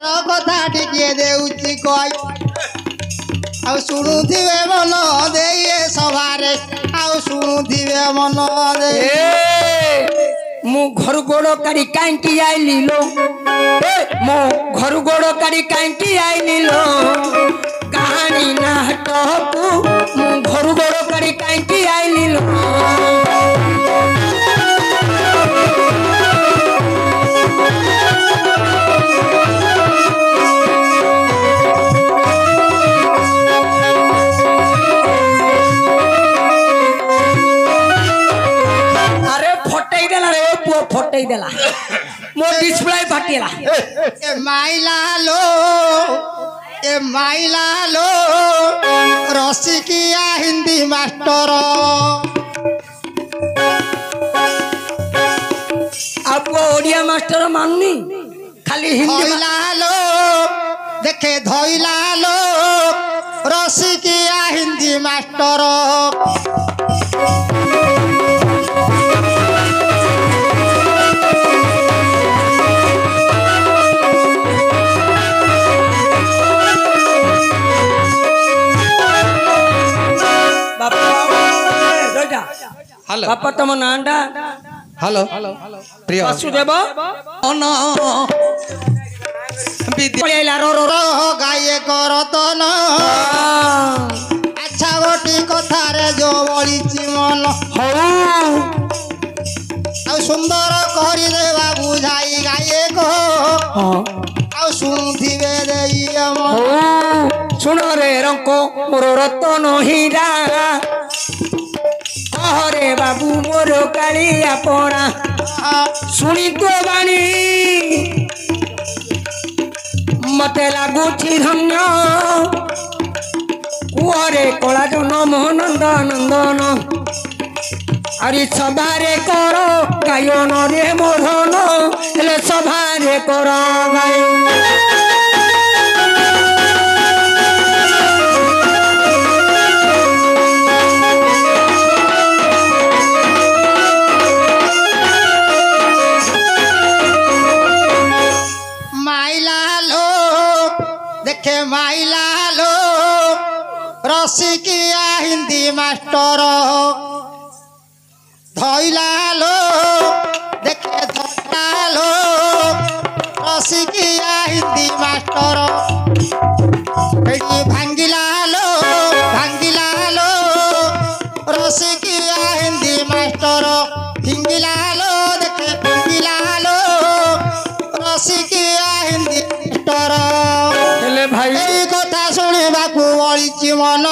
କଥା ଟିକେ ଦେଉଛି କଇ ଆଉ ଶୁଣୁଥିବେ ମନ ଦେଇ ଏ ସଭାରେ ଆଉ ଶୁଣୁଥିବେ ମନ ଦେଇ ମୁଁ ଘରୁ ଗୋଡ଼ କାଢ଼ି କାହିଁକି ଆଇଲି ଲୋ ମୁଁ ଘରୁ ଗୋଡ଼ କାଢ଼ି କାହିଁକି ଆଇଲି ଲୋ କାହାଣୀ ନାଟକୁ ମୁଁ ଘରୁ ଗୋଡ଼ କାଢ଼ି କାହିଁକି ଆଇଲି ଲୋ फटई देला मो डिस्प्ले फाटिला ए माइला लो रसिकिया हिंदी मास्टर आपको ओडिया मास्टर माननी खाली हिंदी लो देखे धोइला लो रसिकिया हिंदी मास्टर हेलो बापा तुम नांडा हेलो प्रिय वासुदेव अन विद्या रो रो रो गाये करतन अच्छा गोटी कथा रे जो बळिची मन हो आ सुंदर करी देवा बुझाई गाये को आ सुनथिबे देई हम सुनो रे रंको मोर रतन हीरा हरे बाबू मोर कालिया पड़ा सुनी तो बाणी मते लगुची धन्य कुआरे कला जन मोहनंद नंदन अरे सभारे कर गायन रे मोहन हेले सभारे कर गायन रसिकिया हिंदी मास्टर धोइला लो देखे धोइला लो रसिकिया हिंदी मास्टर भांगिला लो रसिकिया हिंदी मास्टर फिंगिला लो देखे फिंगिला लो रसिकिया हिंदी मास्टर भाई कथा शुणा बड़ी मन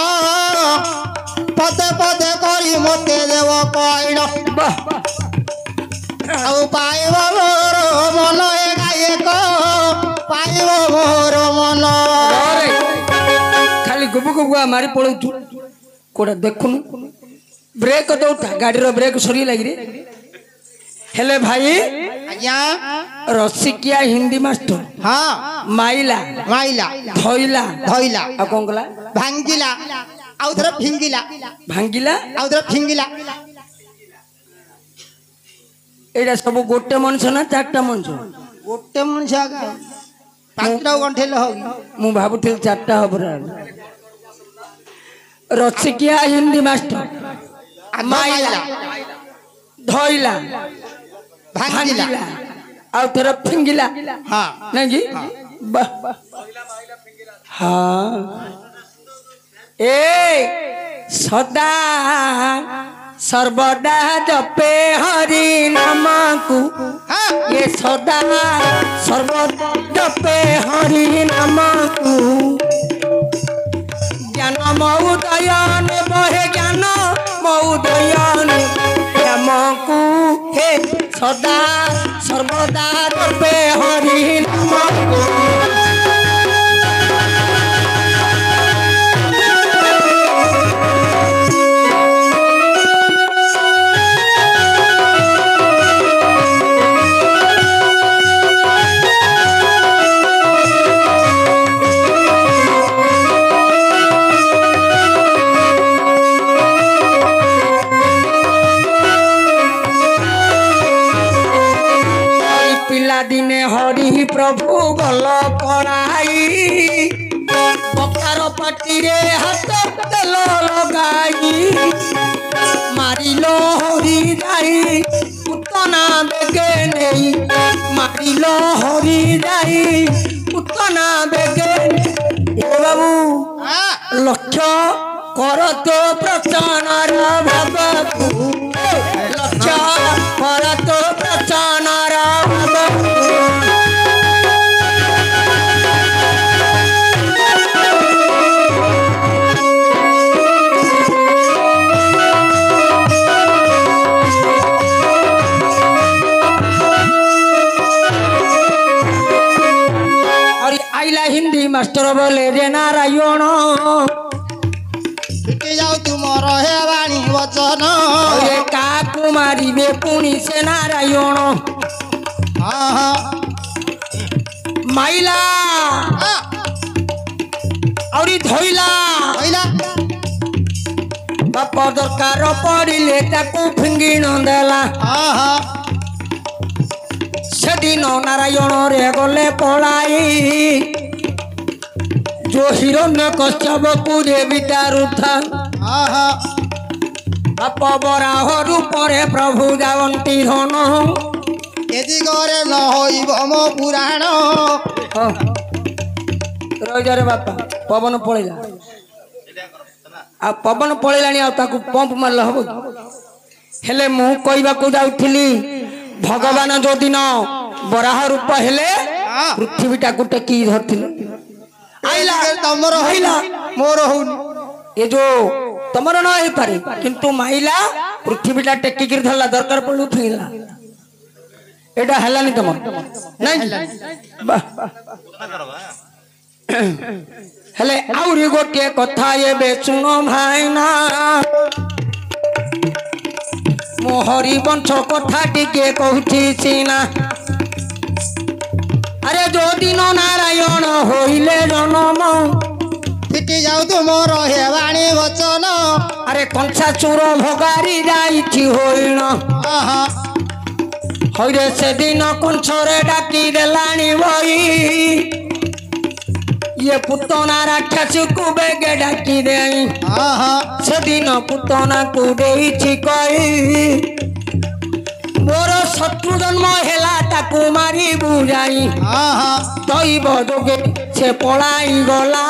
पदे पदे करी मते देव कईन पाइब मोर मन गायक पाइब मोर मन खाली गुबु गुबुआ मारी पड़ू कोड़ा देखुन ब्रेक दौटा गाड़ी रो ब्रेक सरी लगी रे हेले भाई आज्ञा रसिकिया हिंदी मास्टर हाँ माइला धोइला आ कोंगला भांगिला आउ थरा फिंगिला एडा सब गोटे मनुष्य ना चारटा मनुष्य गोटे मनुष्य आगा पांचटा गंठेले होगी मु भाबुथिल चारटा हबरा रसिकिया हिंदी मास्टर माइला धोइला भांगिला आउ थरा फिंगिला हाँ नहीं जी हाँ ए सदा सर्वदा जपे हरि नाम को ये सदा सर्वदा जपे हरि नाम को ज्ञान मौदयन बहे ज्ञान मौदयन नाम को हे सदा सर्वदा जपे हरि नाम को दिने हरि प्रभु गल ପାଟିରେ ହାତ ତେଲ ଲଗାଇ ମାରିଲ ହରି ଯାଇ ପୁତନା ବେଗେ ନେଇ ମାରିଲ ହରି ଯାଇ ପୁତନା ବେଗେ ଏ ବାବୁ ଲକ୍ଷ୍ୟ କର ତୋ ପ୍ରଚନର ଭାବକୁ ଲକ୍ଷ୍ୟ କର ତୋ ପ୍ରଚନର ଭାବକୁ आइला हिंदी मास्टर बोले रे नारायण फिटी जाऊ तुमर हे वाणी वचन रे काकू मारिबे पुणी से नारायण माइला और धोइला बाप दरकार पड़िले ताकू फिंगी नंदेला सेदिन नारायण रे गले पलाई जो हिरण्य कश्यप को देवी दारुथा बाप बराह रूपरे प्रभु जावंती धन एदी गरे न होइब मो पुराण रजरे बापा पवन पळेला आ पवन पळेलानी आ ताकू पंप मारला हबो हेले मु कहिबा को जाउथिली भगवान जो दिन बराह रूप हेले पृथ्वीटा गुटे की धरथिले आइला तमर होइला मोर होउनी ये जो तमर न होई पारे किंतु माइला पृथ्वीटा टेकी गिर धरला दरकार पडलु फिरला एटा हलानी तमर नहीं हेले आउरी गोटे कथा एबे सुनो भाईना मोहरी वंश कथा टिके कहूची सीना अरे जो दिन नारायण होइले जन्म फिटी जाऊ तुमर हे वाणी वचन अरे कंसा चूर भगारी जाइछि होइण हइरे से दिन कंसरे डाकी देलानी बई ये पुतना राक्षस को बेगे डाकी देई से दिन पुतना को देइछि कई मोर शत्रु जन्म हेला ताकू मारी बुझाई दैव जोगे से पलाई गला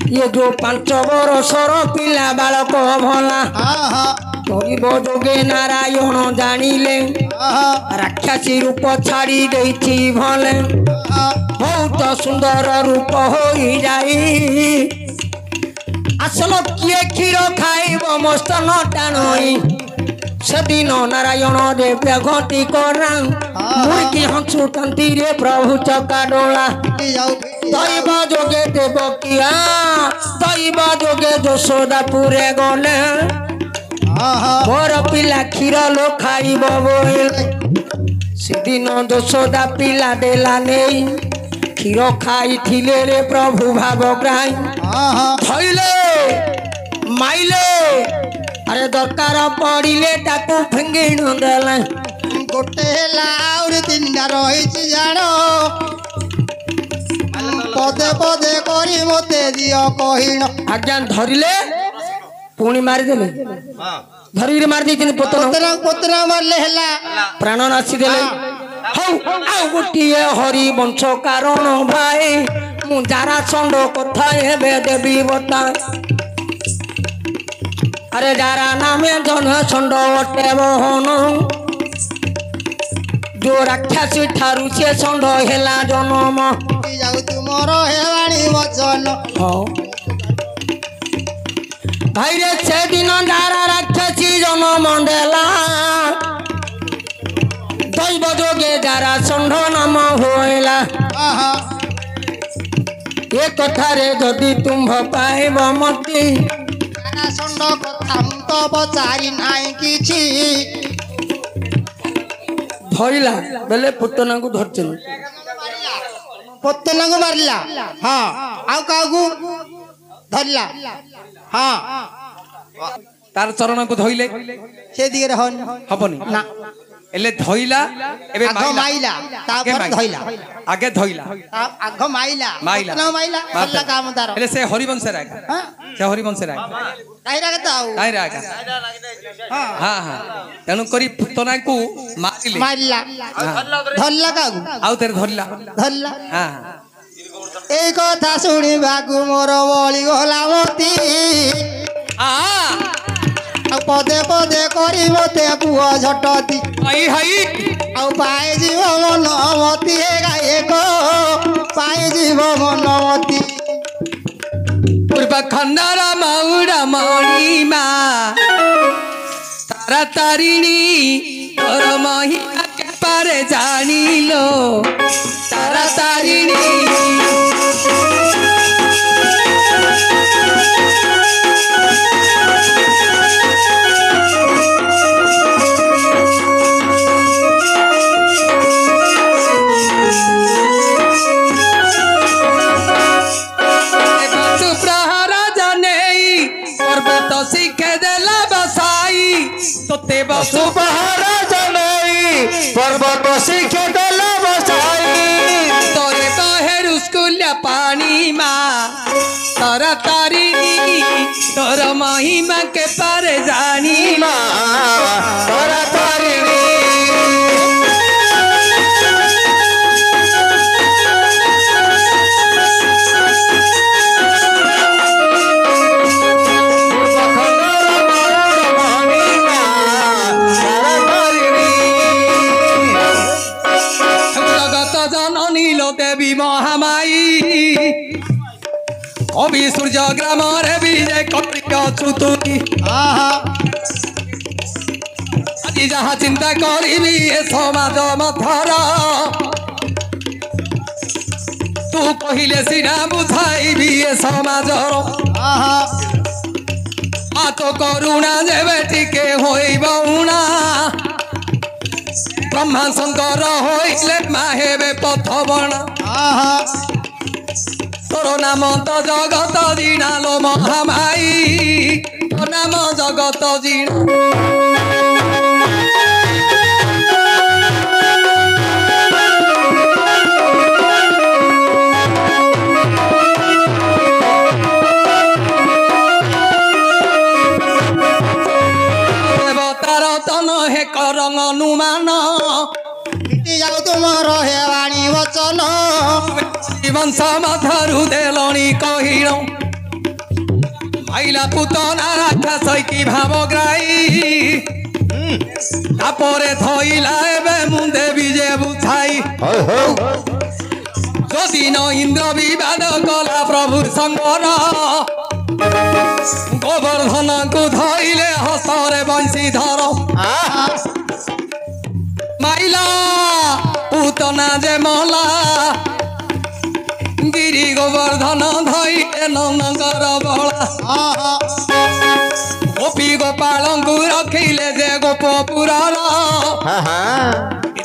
ये जो 5 वर्षर पिला बालक भला दैव जोगे नारायण जानिले राक्षसी रूप छाड़ी देइछि भले बहुत सुंदर रूप होई जाई असल किए क्षीर खाइब मस्त न टाणई सेदिन नारायण देव घटी करा मुर्गी हंसु तंतीरे प्रभु चका डोला दैव जोगे देव किया दैव जोगे यशोदा पुरे गले मोर पिला क्षीर लो खाइब बोले सेदिन यशोदा पिला देला नहीं क्षीर खाई थिले रे प्रभु भाव ग्राही थैले माइले अरे दरकार पड़िले ताकू फिंगी नंदेला गोटे लाउर तीनटा रहिछि जान पदे पदे करी मते दियो कहिन आज्ञा धरिले पुणी मारी देले धरी मार दी पोतना मारले हेला प्राण नासी देले हौ आउ गोटिए हरि वंश कारण भाई मु जारा चंड कथा हेबे देवी बता अरे जारा नामे जन चंड अटे बहन जो राक्षसी ठारू से चंड हेला जन्म जाऊ तुमर हेवाणी वचन भाई रे से दिन जारा राक्षसी जन्म देला दैव जोगे जारा चंड नाम होइला ए कथारे जदि तुम पाइब मती चंड कथा तो बचारी नाई किछि धइला बेले पुतना को धरचन पोतना को मारला हां आउ कागु धरला हां तार चरण को धइले से दिगरे हन हबनी ना एले धइला एबे आग माइला तापर धइला आगे धइला आग माइला माइला न माइला अल्लाह काम तार एले से हरिवंश राग हां से हरिवंश राग काइरा के ताऊ काई राग हां हां तेनु करी पुतना को मारिले मारिला धल्ला कागु आउ तेरे धरला धल्ला हां এই কথা শুনিবাকু মোর বলি গলা মতি आ ଆଉ ପଦେ ପଦେ କରିବ ତେ ପୁଅ ଝଟତି आई हाई ଆଉ ପାଇ ଯିବ ମନମତି ଏ ଗାୟକ ପାଇ ଯିବ ମନମତି पूर्व खंडारा माउरा मणिमा तारा तारिणी तोर महिमा के पारे जानिलो तारा तारिणी तोते बसु ସୁପହାର ଜଣେଇ ପର୍ବତ ଶିଖେ ଦେଲ ବସାଇ तोरे बहेरु स्कूलिया पानी मा तारा तारिणी तोर महिमा के पारे जानी मा ତୋରା ତାରିଣୀ देवी महामाई कवि सूर्य ग्राम रे विजय कछु तुई आज जहाँ चिंता करी समाज मथर तू कहले सीना बुझाइबी समाजर तो करुणा जेबे टिके होइब उणा ब्रह्मा शंकर होइले माहेबे पथबण तोर नाम तो जगत जिणालो महामाई तो नाम जगत जिणा देवतार तन हे करंग अनुमान ଯାଉ ତୁମର ହେବାଣୀ ବଚନ ବଂଶ ମଧରୁ ଦେଲଣି କହିଣ ମାଇଲା ପୁତନା ରାକ୍ଷସ କି ଭାବ ଗ୍ରାଇ ତାପରେ ଧଇଲା ଏବେ ମୁଁ ଦେବି ଯେ ବୁଝାଇ ଯଦି ନ ଇନ୍ଦ୍ର ବିବାଦ କଲା ପ୍ରଭୁ ସଙ୍ଗର ଗୋବର୍ଦ୍ଧନକୁ ଧଇଲେ ହସରେ ବଂଶୀଧର माइला पूतना जे मला गिरी गोवर्धन धइले नंगर बला गोपी गोपाल को रखिले जे गोपपुरर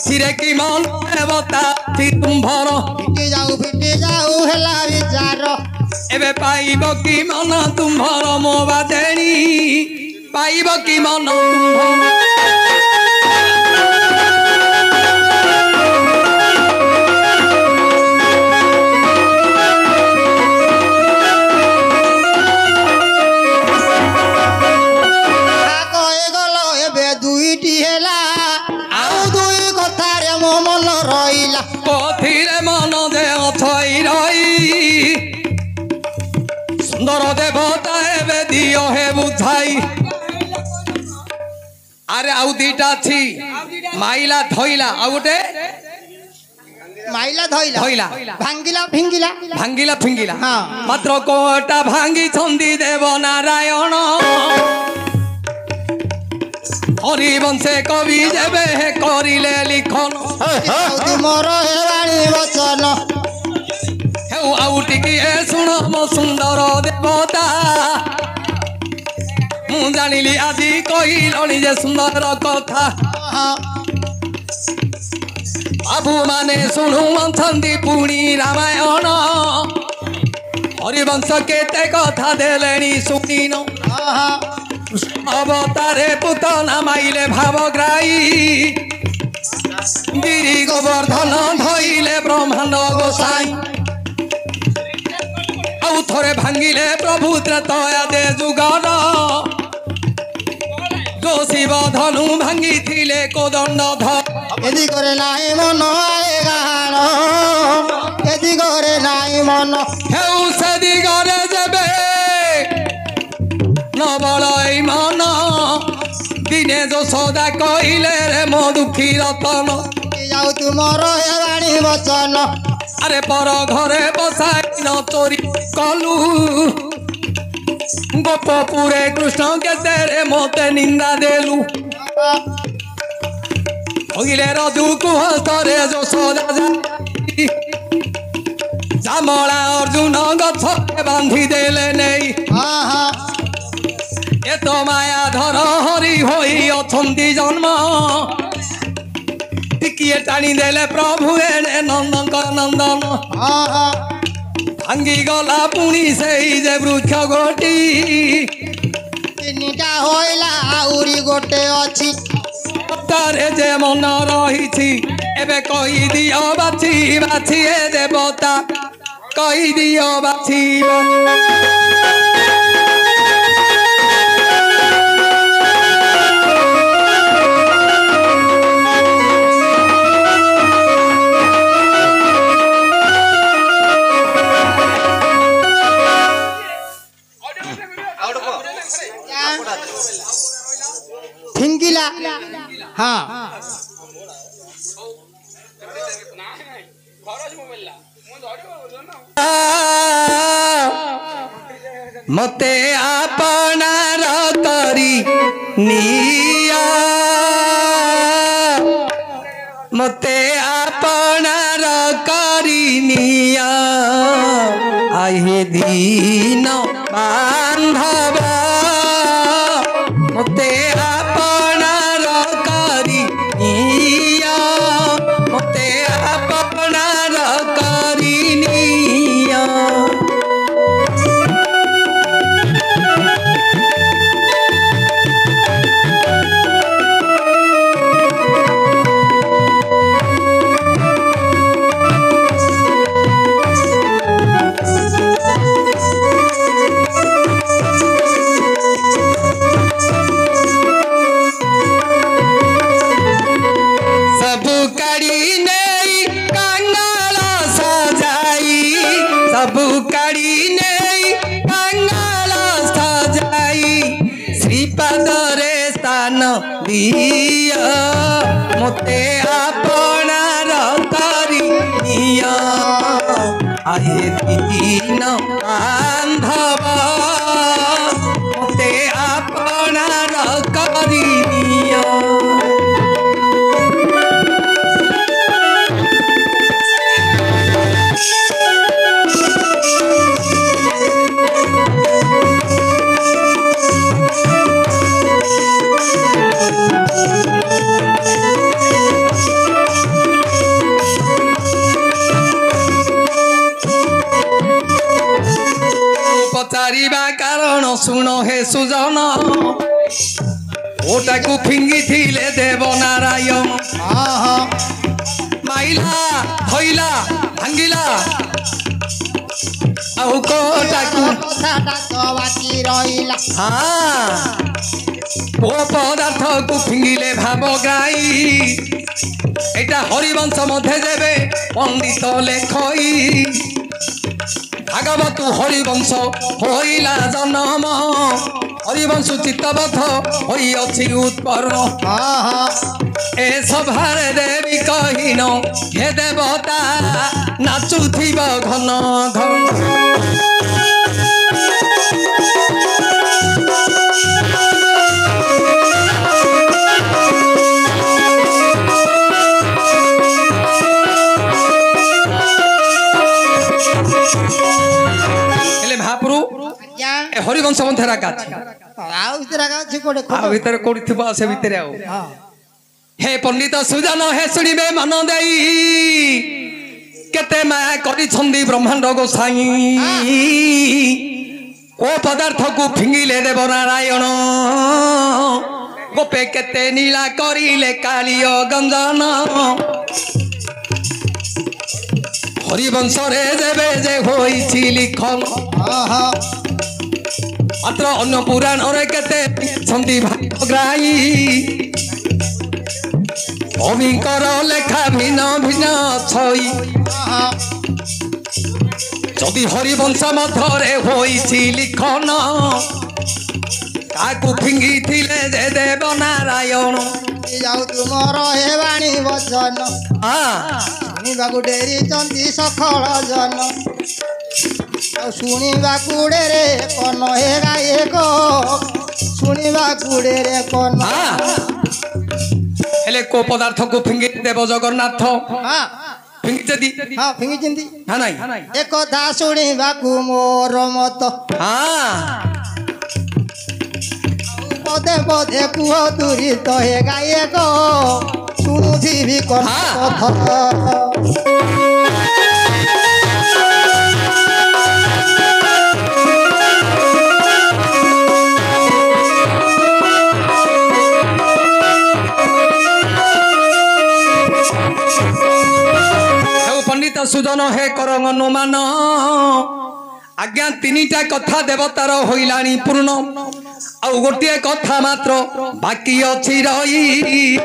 सिरे की मन देवता तुम्भर फिटी जाऊ हेला विचार एबे पाइब की मन तुम्भर मो बादेणी पाइब की मन तुम्भर सुंदर देवता एबे दियो हे बुझाई अरे आउ दीटा छी माइला धइला आ गोटे माइला धइला भांगिला फिंगिला भांगिला फिंगिला हाँ मात्र कोटा भांगी छंदी देव नारायण हरिवंशे कवि जेबे हे करिले लिखन तुमर हेबाणी वचन आउ टिकी शुण मो सुंदर देवता मु जानिली आजी कहिलणी जे सुंदर कथा बाबू माने शुणु छंदी पुणी रामायण हरिवंश केते कथा देलेनी शुणिन अवतारे पुतना माइले भावग्राही ଗିରି ଗୋବର୍ଦ୍ଧନ ଧଇଲେ ବ୍ରହ୍ମାଣ୍ଡ ଗୋସାଇଁ ଆଉ ଥରେ ଭାଙ୍ଗିଲେ ପ୍ରଭୁ ତ୍ରେତୟା ଦେ ଯୁଗର जो शिव धनु भांगिथिले कोदंड धर यदि करे नाई मन आए गाण यदि करे नाई मन हेउ से दिगरे जेबे नबलई मन दिने जो सदा कहिले रे मो दुखी रतन जाऊ तुमर हे बाणी वचन अरे पर घरे बसाई न चोरी कलु गोपपुरे कृष्ण के तेरे मोते निंदा देलु होगिले रजू कुहस्तरे जो सदा जाई जामला अर्जुन गछ बांधी देले नहीं ए तो माया धर हरि होई अछंती जन्म टिकिए टाणी देले प्रभु एने नंदन भांगी गला पुणी से जे वृक्ष गोटी तीनटा होइला आउरी गोटे अछि तारे जे मन रही एबे कही दियो बाछी बाछी ए देवता कही दियो बाछी फिंगिला हाँ मते आपनार करी निया मते आपनार करी निया आहे दीन बांधव मते आपनार करी निया मते आपनार करी निया दिया मोते आपनार करी निया आहे दीन बांधव मोते आपनार करी निया पचारिबा कारण सुन हे सुजन ओटाकू फिंगी थिले देव नारायण माइला धइला भांगिला आउ कोटाकू कथाटा तो बाकी रहिला हाँ ओ पदार्थ को फिंगिले भाव गाई एटा हरिवंश मध्य देवे पंडित लेखई भागवत हरिवंश होइला जन्म हरिवंश चित्तबद्ध होई अछि उत्पन्न ए सभारे देवी कहिन हे देवता नाचुथिब घन घन हरिवंश मध्य रागा भितर कोड़ी थिबा से भितर आउ हे पंडित सुजन हे सुनिबे मन देई केते माया करी छंदी ब्रह्मांड गोसाई ओ पदार्थ को फिंगिले देव नारायण ଗୋପେ କେତେ ନୀଳା କରିଲେ କାଳିଅ ଗଞ୍ଜନ ହରିବଂଶରେ ଯେବେ ଯେ ହୋଇଛି ଲିଖନ ମାତ୍ର ଅନ୍ୟ ପୁରାଣରେ କେତେ ଛନ୍ତି ଭାଗ୍ୟଗ୍ରାହୀ କବିଙ୍କର ଲେଖା ଭିନ୍ନ ଭିନ୍ନ ଛଇ ଯଦି ହରିବଂଶ ମଧ୍ୟରେ ହୋଇଛି ଲିଖନ କାକୁ ଫିଙ୍ଗିଥିଲେ ଯେ ଦେବ ନାରାୟଣ ଯାଉ ତୁମର ହେ ବାଣୀ ବଚନ ଶୁଣିବାକୁ ଡେରିଛନ୍ତି ସଖଳ ଜନ ଆଉ ଶୁଣିବାକୁ ଡେରେ କନ ହେ ଗାୟକ ଶୁଣିବାକୁ ଡେରେ କନ ହେଲେ କୋ ପଦାର୍ଥକୁ ଫିଙ୍ଗି ଦେବ ଜଗନ୍ନାଥ ଫିଙ୍ଗିଛନ୍ତି ଫିଙ୍ଗିଛନ୍ତି ହଁ ନାଇଁ ଏ କଥା ଶୁଣିବାକୁ ମୋର ମତ ପଦେ ପଦେ କୁହ ଦୂରିତ ହେ ଗାୟକ ଶୁଣୁଥିବି କଥା पंडित सुजन हे करंग अनुमान आज्ञा तीनिटा कथा देवतार होइलाणी पूर्ण आउ गोटे कथा मात्र बाकी अछि रही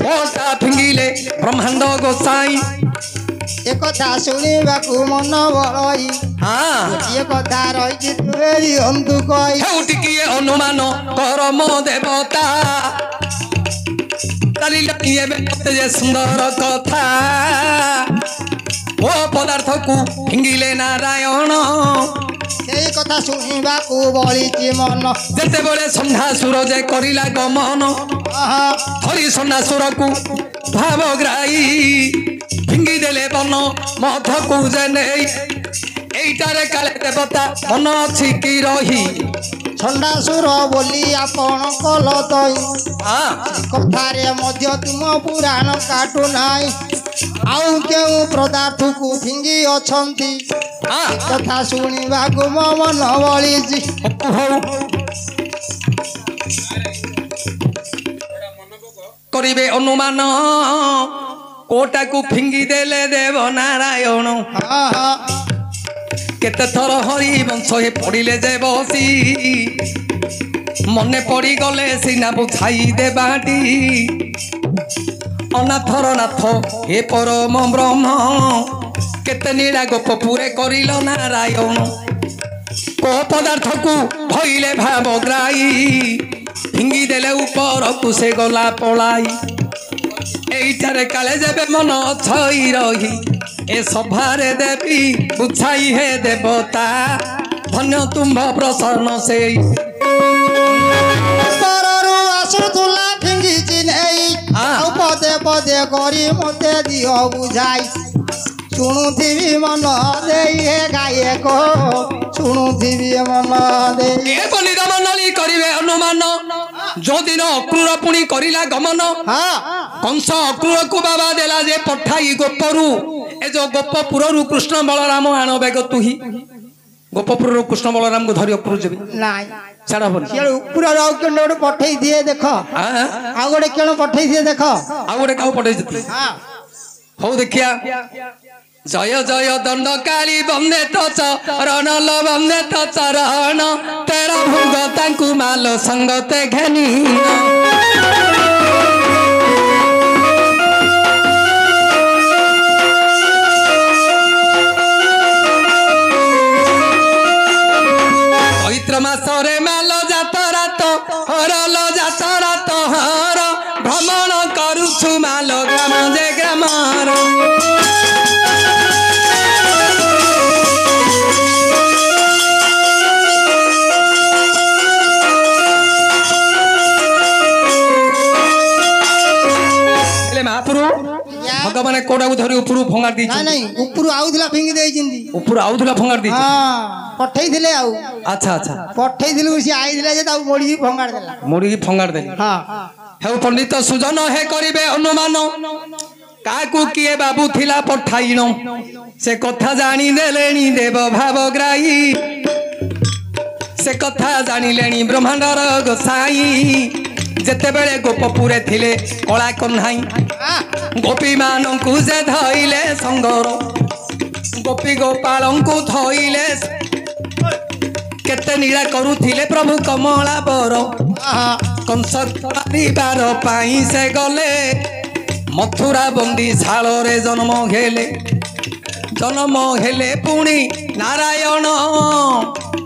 ओटा फिंगिले ब्रह्मांड गोसाई ए कथा शुणिबाकू मन बळई गोटे कथा रही तुरेरी अंतु कई हेउटी किए अनुमान करम देवता तालिलानी एबे जे सुंदर कथा ओ पदार्थ को फिंगिले नारायण सेई कथा शुणिबाकू बळीची मन जेते बेले सन्धासुर जे करिला गमन हरि सन्धासुर को भावग्राही फिंगी देले बन मध को जे नै एइटारे काले देवता मन अछि की रही छंडासुर बोली आपण कल दई कथारे मध्य तुम पुराण काटू नाई आउ केउ पदार्थ को फिंगी अछंती कथा शुणिबाकू मन बळीची करिबे अनुमान कोटा को फिंगी देले देव नारायण केते थर हरि वंश हे पड़िले जे बसी मने पड़ी गले सीना बुझाई दे बाटी अनाथर नाथ हे परम ब्रह्म केते नीड़ा गोप पूरे करिल नारायण को पदार्थ को भइले भावग्राही फिंगी देले ऊपर को से गला पलाई एइटारे काले जेबे मन छई रही ए सभारे देवी बुझाई हे देवता धन्य तुम प्रसन्न से पररु आसुथुला फिंगी चिन्हई आउ पदे पदे करी मते दियो बुझाई शुणुथिबी मन देई हे गायक शुणुथिबी मन देई ए बलिदा मंडली करिवे अनुमान जो दिन अक्रूर पुणी करिला गमन कंस अक्रूर को बाबा देला जे पठाई गोपरु ए जो गोपपुर रु कृष्ण बलराम आनो बेग तुही गोपपुर रु कृष्ण बलराम को धरि अक्रूर जेबी नाइ छाड़ा बन केळु ऊपर राव केनो पठै दिए देख आ गोटे केनो पठै दिए देख आ गोटे काउ पठै जति हो देखिया जय जय दंड काली बंदे तो चरण ल बंदे तो चरण तेरा भोग तांकु माल संगते घेनी चैत्र मासरे माल जातरा तो हरल जातरा तो हर भ्रमण करुछु माल ग्राम जे ग्रामर भगवान कोडा को धरी ऊपर फंगार दी नहीं नहीं ऊपर आउथला फिंगी देई जिंदी ऊपर आउथला फंगार दी हां पठै दिले आउ अच्छा अच्छा पठै दिलु सी आई दिले जे ताऊ मोड़ी फंगार देला मोड़ी फंगार देली हां हे पंडित सुजन हे करिवे अनुमान काकू किए बाबू थिला पठाइनो से कथा जानी देलेनी देव भावग्राही से कथा जानी लेनी ब्रह्मांडर गोसाई ଯେତେବେଳେ ଗୋପପୁରେ ଥିଲେ କଳା କହ୍ନାଇ ଗୋପୀ ମାନଙ୍କୁ ସେ ଧଇଲେ ସଙ୍ଗର ଗୋପୀ ଗୋପାଳଙ୍କୁ ଧଇଲେ କେତେ ନୀଳା କରୁଥିଲେ ପ୍ରଭୁ କମଳା ବର କଂସ ମାରିବାର ପାଇଁ ସେ ଗଲେ ମଥୁରା ବନ୍ଦୀ ଶାଳରେ ଜନ୍ମ ହେଲେ ପୁଣି ନାରାୟଣ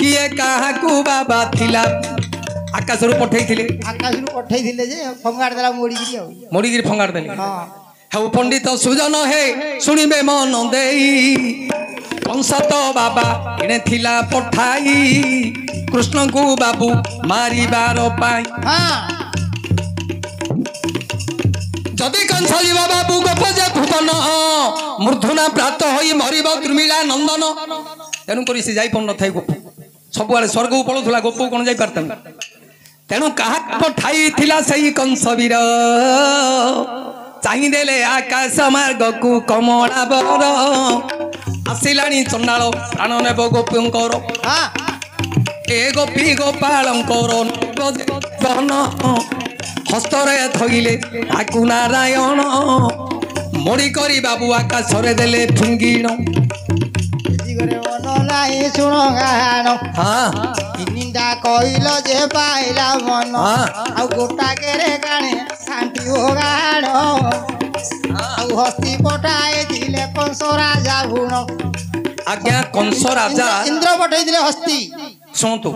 କିଏ କାହାକୁ ବାବା ଥିଲା ଆକାଶରୁ ପଠେଇଥିଲେ ଯେ ଫଙ୍ଗାଡ଼ି ଦେଲା ମୋଡ଼ିକିରି ଫଙ୍ଗାଡ଼ି ଦେଲେ ହେଉ ପଣ୍ଡିତ ସୁଜନ ହେ ଶୁଣିବେ ମନ ଦେଇ କଂସ ତ ବାବା ଏଣେ ଥିଲା ପଠାଇ କୃଷ୍ଣଙ୍କୁ ବାବୁ ମାରିବାର ପାଇଁ ଯଦି କଂସ ଯିବ ବାବୁ ଗୋପ ଯେ ଭୁବନ ମୂର୍ଧନା ପ୍ରାପ୍ତ ହୋଇ ମରିବ ଦୁର୍ମିଳା ନନ୍ଦନ ତେଣୁକରି ସେ ଯାଇପାରୁନଥାଏ ଗୋପ ସବୁଆଡେ ସ୍ୱର୍ଗକୁ ପଳଉଥିଲା ଗୋପକୁ କଣ ଯାଇପାରିଥାନ୍ତା ତେଣୁ କାହା ପଠାଇଥିଲା ସେଇ କଂସ ବୀର ଚାହିଁଦେଲେ ଆକାଶ ମାର୍ଗକୁ କମଳା ବର ଆସିଲାଣି ଚଣ୍ଡାଳ ପ୍ରାଣ ନେବ ଗୋପୀଙ୍କର ଏ ଗୋପୀ ଗୋପାଳଙ୍କର ହସ୍ତରେ ଧଇଲେ ତାକୁ ନାରାୟଣ ମୋଡ଼ି କରି ବାବୁ ଆକାଶରେ ଦେଲେ ଫିଙ୍ଗିଣ ଶୁଣ ଗାହାଣ ତିନିଟା କହିଲ ଯେ ପାଇଲା ମନ ଆଉ ଗୋଟା କେରେ କାଣେ ଶାନ୍ତି ଓ ଗାହାଣ ଆଉ ହସ୍ତି ପଠାଇ ଥିଲେ କଂସ ରାଜା ଭୁଣ ଆଜ୍ଞା କଂସ ରାଜା ଇନ୍ଦ୍ର ପଠେଇଥିଲେ ହସ୍ତି ଶୁଣନ୍ତୁ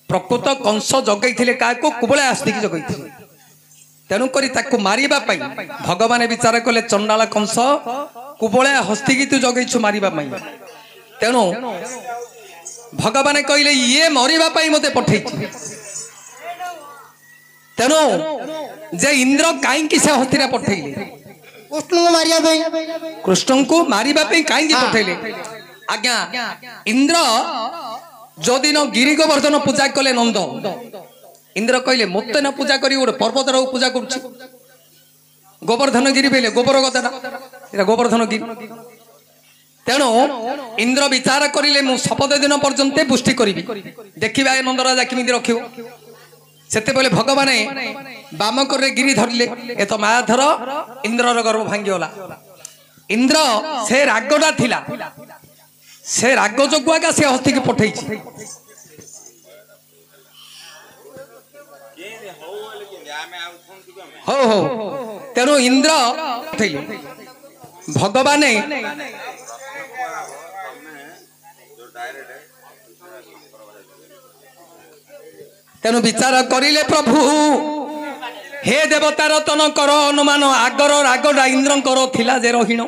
ପ୍ରକୃତ କଂସ ଜଗେଇଥିଲେ କାହାକୁ କୁବଳା ହସ୍ତିକି ଜଗେଇଥିଲେ ତେଣୁକରି ତାକୁ ମାରିବା ପାଇଁ ଭଗବାନ ବିଚାର କଲେ ଚଣ୍ଡାଳ କଂସ କୁବଳା ହସ୍ତିକି ତୁ ଜଗେଇଛୁ ମାରିବା ପାଇଁ ତେଣୁ ଭଗବାନ କହିଲେ ଇଏ ମରିବା ପାଇଁ ମତେ ପଠେଇଛି ତେଣୁ ଯେ ଇନ୍ଦ୍ର କାହିଁକି ସେ ହସ୍ତିରେ ପଠେଇଲେ କୃଷ୍ଣଙ୍କୁ ମାରିବା ପାଇଁ କାହିଁକି ପଠେଇଲେ ଆଜ୍ଞା ଇନ୍ଦ୍ର ଯୋଉଦିନ ଗିରି ଗୋବର୍ଦ୍ଧନ ପୂଜା କଲେ ନନ୍ଦ ଇନ୍ଦ୍ର କହିଲେ ମତେ ନ ପୂଜା କରି ଗୋଟେ ପର୍ବତର ପୂଜା କରୁଛି ଗୋବର୍ଦ୍ଧନ ଗିରି କହିଲେ ଗୋବର ଗଦାଟା ଏଟା ଗୋବର୍ଦ୍ଧନ ଗିରି ତେଣୁ ଇନ୍ଦ୍ର ବିଚାର କରିଲେ ମୁଁ ଶପଥ ଦିନ ପର୍ଯ୍ୟନ୍ତ ପୁଷ୍ଟି କରିବି ଦେଖିବା ଏ ନନ୍ଦରାଜା କେମିତି ରଖିବ ସେତେବେଳେ ଭଗବାନ ବାମକରେ ଗିରି ଧରିଲେ ଏ ତ ମାୟାଧର ଇନ୍ଦ୍ରର ଗର୍ବ ଭାଙ୍ଗିଗଲା ଇନ୍ଦ୍ର ସେ ରାଗଟା ଥିଲା ସେ ରାଗ ଯୋଗୁ ଆଗା ସେ ହସ୍ତିକି ପଠେଇଛି ହଉ ହଉ ତେଣୁ ଇନ୍ଦ୍ର ପଠେଇଲେ ଭଗବାନ ତେଣୁ ବିଚାର କରିଲେ ପ୍ରଭୁ हे देवता रतन कर अनुमान आगर रागटा इंद्रंकर थिला जे रहीण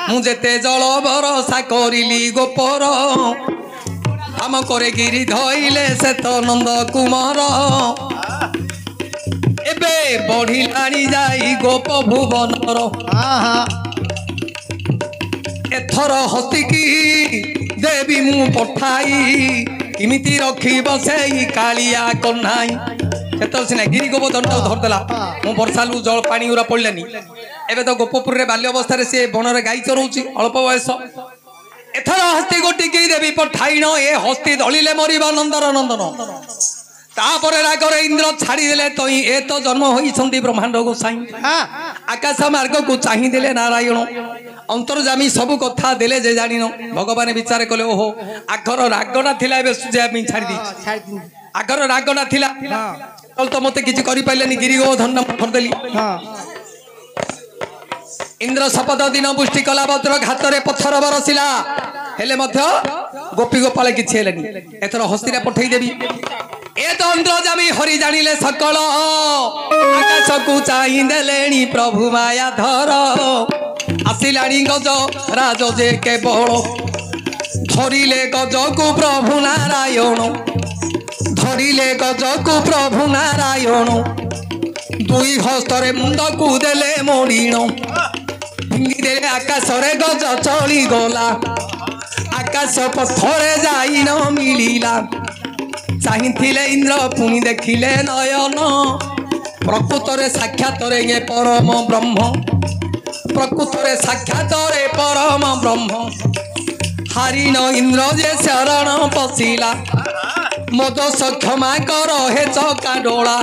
मु जेते जल भरसा करिली गोपर हम करे गिरी धइले से तो नंद कुमार एबे बढ़िलाणी जाई गोप भुवनर एथर हस्तिकी देवी मु पठाई किमिति रखी बसेई कालिया कन्हाई सेतल सिना गिरी गोवर्धन धरदेला मु वर्षालु जल पानी उरा पड़लानी एबे तो गोपपुर रे बाल्य अवस्था रे से वन रे गाई चरौची अल्प बयस एथर हस्ती गोटी की देवी पठाईण ए हस्ती दलिले मरिबा नंदर नंदन तापरे रागरे इंद्र छाड़ी देले तई ए तो जन्म होईछंती ब्रह्मांड गोसाई आकाश मार्ग को चाहि देले नारायण अंतर्जामी सब कथा देले जे जानिनो भगवान विचार कले ओहो आगर रागडा थिला एबे सुजा मी छाड़ी दी आगर रागडा थिला तल तो मते किछि करि पाइलेनी गिरी गोवर्धन फर देली इंद्र शपथ दिन पुष्टि कला भद्र घात रे पत्थर बरसिला हेले मध्य गोपी गोपाल किछि हेलेनी एथर हस्ती रे पठेई देबी ए तो अंतर्जामी हरि जानिले सकल आकाश को चाहि देलेनी प्रभु माया धर आसिलाणी गज राज जे केवल धरिले गज को प्रभु नारायण धरिले गज को प्रभु नारायण दुई हस्तरे मुंड को देले मोड़ीण फिंगी देले आकाश रे गज चली गला आकाश पथरे जाई न मिलिला चाहिथिले इंद्र पुनि देखिले नयन प्रकृतरे साक्षातरे ये परम ब्रह्म प्रकृतरे साक्षातरे परम ब्रह्म हारिन इंद्र जे शरण पशिला मोद क्षमा कर हे चका डोला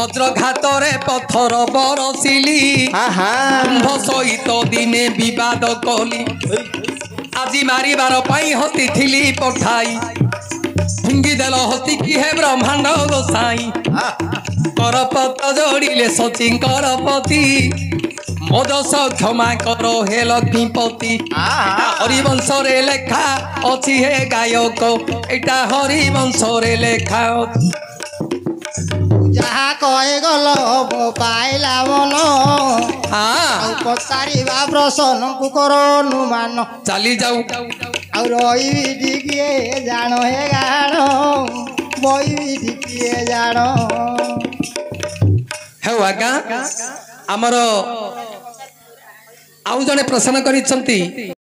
ବଜ୍ରଘାତରେ ପଥର ବରସିଲି କୁମ୍ଭ ସହିତ ଦିନେ ବିବାଦ କଲି ଆଜି ମାରିବାର ପାଇଁ ହତିଥିଲି ପଠାଇ ଫିଙ୍ଗିଦେଲ ହତିକି ହେ ବ୍ରହ୍ମାଣ୍ଡ ଗୋସାଇଁ କରପତ ଯୋଡ଼ିଲେ ସଚିଙ୍କର ପତି ମୋ ଦୋଷ କ୍ଷମା କର ହେ ଲକ୍ଷ୍ମୀପତି ହରିବଂଶରେ ଲେଖା ଅଛି ହେ ଗାୟକ ଏଇଟା ହରିବଂଶରେ ଲେଖା ଅଛି ଯାହା କହେ ଗଲ ମୋ ପାଇଲା ମନ ଆଉ ପଚାରିବା ପ୍ରଶ୍ନକୁ କର ଅନୁମାନ ଚାଲି ଯାଉ ଆଉ ରହିବି ଟିକିଏ ଜାଣ ହେ ଗାଣ ବଇବି ଟିକିଏ ଜାଣ ହେଉ ଆଜ୍ଞା ଆମର ଆଉ ଜଣେ ପ୍ରଶ୍ନ କରିଛନ୍ତି।